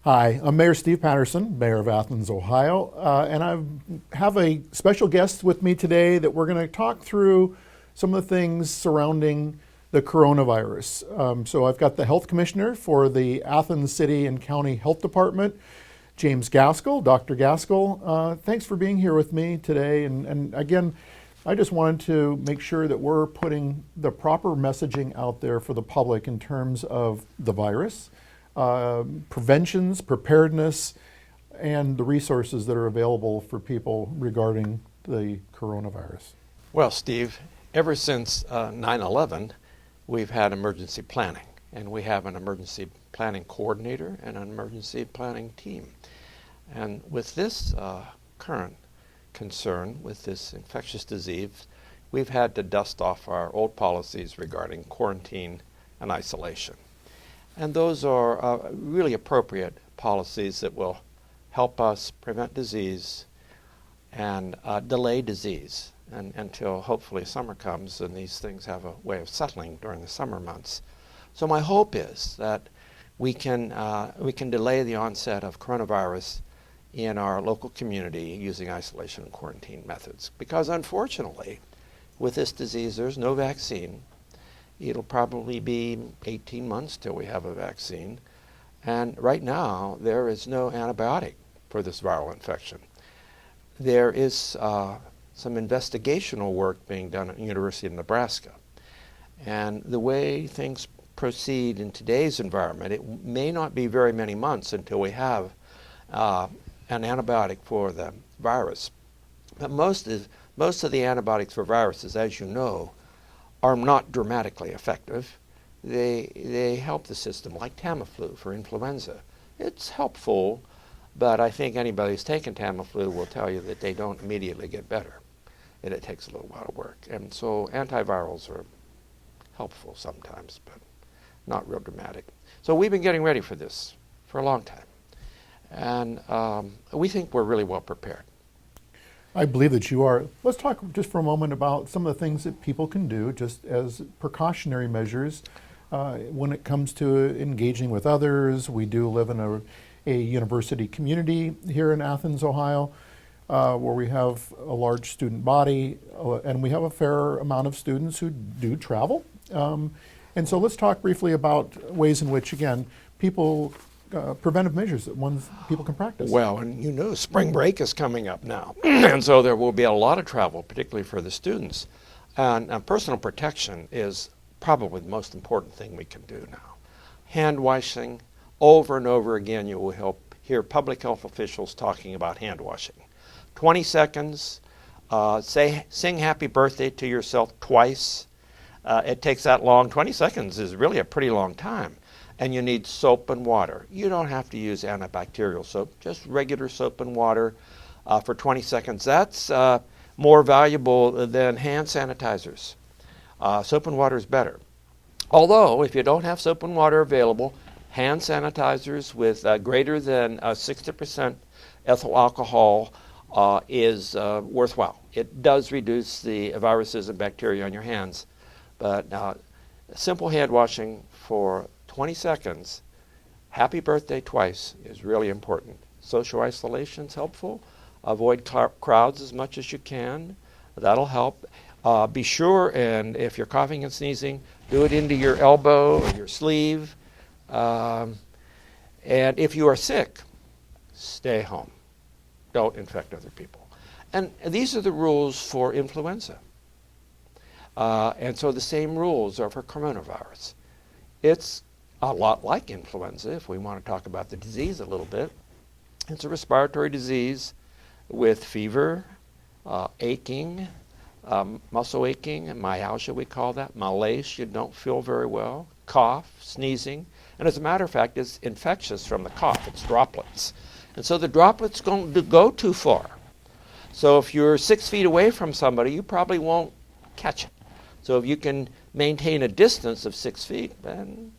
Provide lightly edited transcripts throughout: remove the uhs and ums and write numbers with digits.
Hi, I'm Mayor Steve Patterson, Mayor of Athens, Ohio, and I have a special guest with me today that we're going to talk through some of the things surrounding the coronavirus. So I've got the Health Commissioner for the Athens City and County Health Department, James Gaskell. Dr. Gaskell, thanks for being here with me today. And again, I just wanted to make sure that we're putting the proper messaging out there for the public in terms of the virus, preventions, preparedness, and the resources that are available for people regarding the coronavirus. Well, Steve, ever since 9/11, we've had emergency planning, and we have an emergency planning coordinator and an emergency planning team. And with this current concern with this infectious disease, we've had to dust off our old policies regarding quarantine and isolation. And those are really appropriate policies that will help us prevent disease and delay disease until hopefully summer comes and these things have a way of settling during the summer months. So my hope is that we can delay the onset of coronavirus in our local community using isolation and quarantine methods. Because unfortunately, with this disease, there's no vaccine. It'll probably be 18 months till we have a vaccine. And right now, there is no antibiotic for this viral infection. There is some investigational work being done at the University of Nebraska. And the way things proceed in today's environment, it may not be very many months until we have an antibiotic for the virus. But most of the antibiotics for viruses, as you know, are not dramatically effective. They help the system, like Tamiflu for influenza. It's helpful, but I think anybody who's taken Tamiflu will tell you that they don't immediately get better, and it takes a little while to work. And so antivirals are helpful sometimes, but not real dramatic. So we've been getting ready for this for a long time, and we think we're really well prepared. I believe that you are. Let's talk just for a moment about some of the things that people can do just as precautionary measures when it comes to engaging with others. We do live in a university community here in Athens, Ohio, where we have a large student body, and we have a fair amount of students who do travel. And so let's talk briefly about ways in which, again, preventive measures that people can practice. Well, and you know, spring break is coming up now, and so there will be a lot of travel, particularly for the students. And personal protection is probably the most important thing we can do now. Hand washing, over and over again, you will hear public health officials talking about hand washing. 20 seconds, sing happy birthday to yourself twice. It takes that long. 20 seconds is really a pretty long time. And you need soap and water. You don't have to use antibacterial soap, just regular soap and water for 20 seconds. That's more valuable than hand sanitizers. Soap and water is better. Although, if you don't have soap and water available, hand sanitizers with greater than 60% ethyl alcohol is worthwhile. It does reduce the viruses and bacteria on your hands. But simple hand washing for 20 seconds, happy birthday twice is really important. Social isolation is helpful. Avoid crowds as much as you can. That'll help. Be sure, and if you're coughing and sneezing, do it into your elbow or your sleeve. And if you are sick, stay home. Don't infect other people. And these are the rules for influenza. And so the same rules are for coronavirus. It's a lot like influenza, if we want to talk about the disease a little bit. It's a respiratory disease with fever, aching, muscle aching, and myalgia we call that, malaise, you don't feel very well, cough, sneezing. And as a matter of fact, it's infectious from the cough. It's droplets. And so the droplets don't go too far. So if you're 6 feet away from somebody, you probably won't catch it. So if you can maintain a distance of 6 feet, then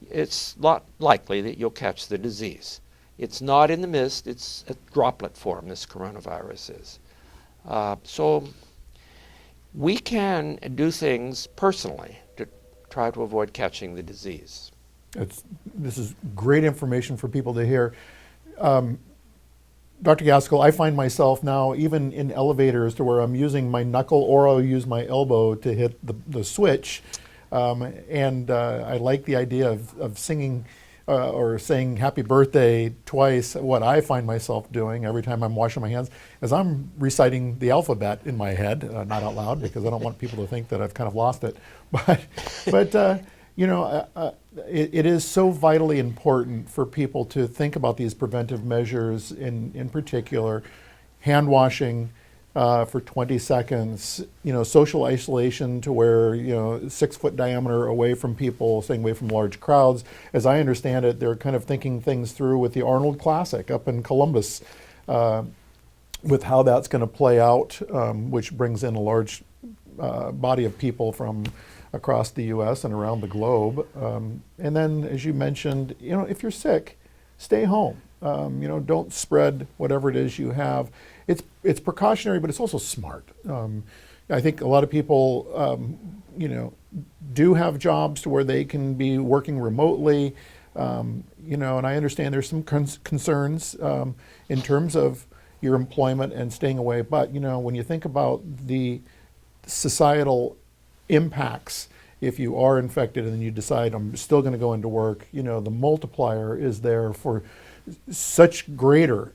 it's not likely that you'll catch the disease. It's not in the mist, it's a droplet form, this coronavirus is. So we can do things personally to try to avoid catching the disease. This is great information for people to hear. Dr. Gaskell, I find myself now even in elevators to where I'm using my knuckle or I'll use my elbow to hit the switch. I like the idea of singing or saying happy birthday twice. What I find myself doing every time I'm washing my hands is I'm reciting the alphabet in my head, not out loud because I don't want people to think that I've kind of lost it. But it is so vitally important for people to think about these preventive measures, in particular, hand washing for 20 seconds, social isolation to where, 6-foot diameter away from people, staying away from large crowds. As I understand it, they're kind of thinking things through with the Arnold Classic up in Columbus, with how that's going to play out, which brings in a large body of people from across the U.S. and around the globe. And then, as you mentioned, if you're sick, stay home. Don't spread whatever it is you have. It's precautionary, but it's also smart. I think a lot of people, do have jobs to where they can be working remotely. And I understand there's some concerns in terms of your employment and staying away. But, when you think about the societal impacts, if you are infected and then you decide I'm still going to go into work, the multiplier is there for such greater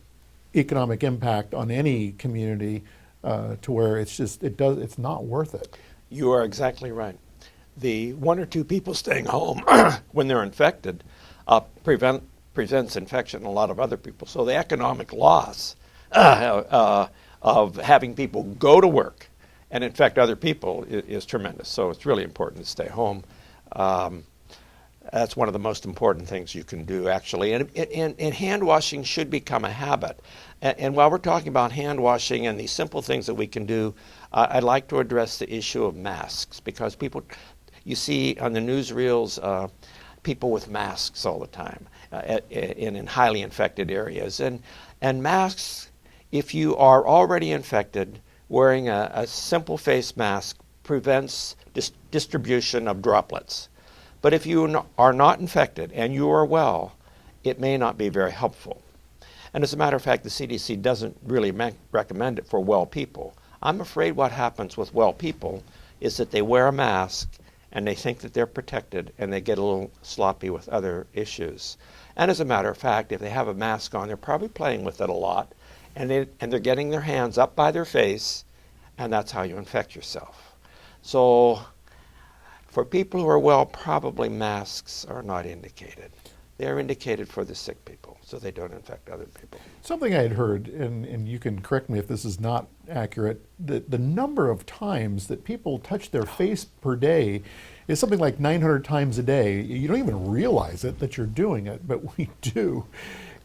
economic impact on any community to where it's not worth it. You are exactly right. The 1 or 2 people staying home when they're infected prevents infection in a lot of other people. So the economic loss of having people go to work and infect other people is tremendous. So it's really important to stay home. That's one of the most important things you can do, actually. And hand washing should become a habit. And while we're talking about hand washing and these simple things that we can do, I'd like to address the issue of masks, because you see on the newsreels people with masks all the time in highly infected areas. And masks, if you are already infected, wearing a simple face mask prevents distribution of droplets. But if you are not infected and you are well, it may not be very helpful. And as a matter of fact, the CDC doesn't really recommend it for well people. I'm afraid what happens with well people is that they wear a mask and they think that they're protected and they get a little sloppy with other issues. And as a matter of fact, if they have a mask on, they're probably playing with it a lot, and they're getting their hands up by their face, and that's how you infect yourself. So for people who are well, probably masks are not indicated. They're indicated for the sick people, so they don't infect other people. Something I had heard, and you can correct me if this is not accurate, the number of times that people touch their face per day is something like 900 times a day. You don't even realize it that you're doing it, but we do.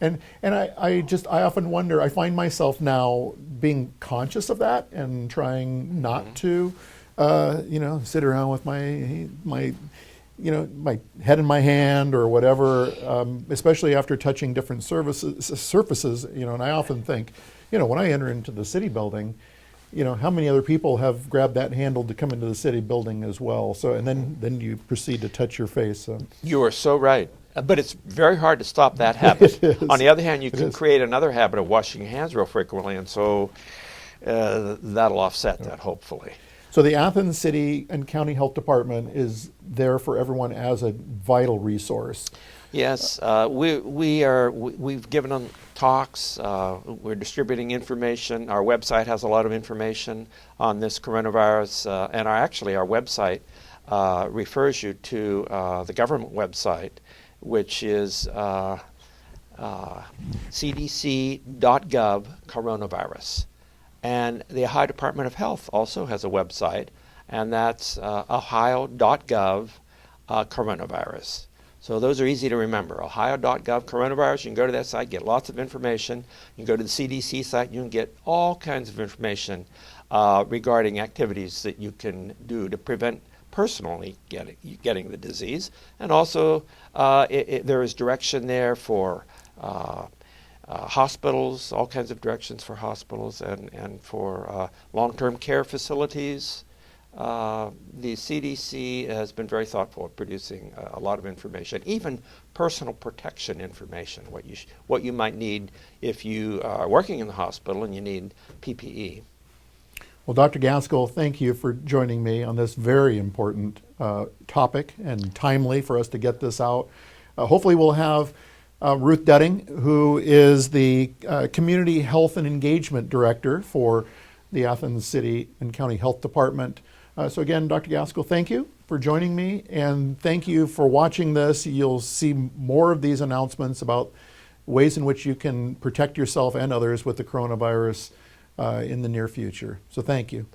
And I often wonder, I find myself now being conscious of that and trying not to, sit around with my head in my hand or whatever, especially after touching different surfaces, and I often think, when I enter into the city building, how many other people have grabbed that handle to come into the city building as well? So, and then you proceed to touch your face. So. You are so right. But it's very hard to stop that habit. On the other hand, you can create another habit of washing your hands real frequently, and so that'll offset that, hopefully. So the Athens City and County Health Department is there for everyone as a vital resource. Yes, we've given them talks. We're distributing information. Our website has a lot of information on this coronavirus, and our website refers you to the government website, which is cdc.gov coronavirus. And the Ohio Department of Health also has a website, and that's ohio.gov coronavirus. So those are easy to remember. Ohio.gov coronavirus, you can go to that site, get lots of information. You can go to the CDC site, you can get all kinds of information regarding activities that you can do to prevent personally getting the disease. And also there is direction there for hospitals, all kinds of directions for hospitals and for long-term care facilities, The CDC has been very thoughtful at producing a lot of information, even personal protection information, what you might need if you are working in the hospital and you need PPE. Well, Dr. Gaskell, thank you for joining me on this very important topic and timely for us to get this out. Hopefully we'll have Ruth Detting, who is the Community Health and Engagement Director for the Athens City and County Health Department. So again, Dr. Gaskell, thank you for joining me, and thank you for watching this. You'll see more of these announcements about ways in which you can protect yourself and others with the coronavirus in the near future. So thank you.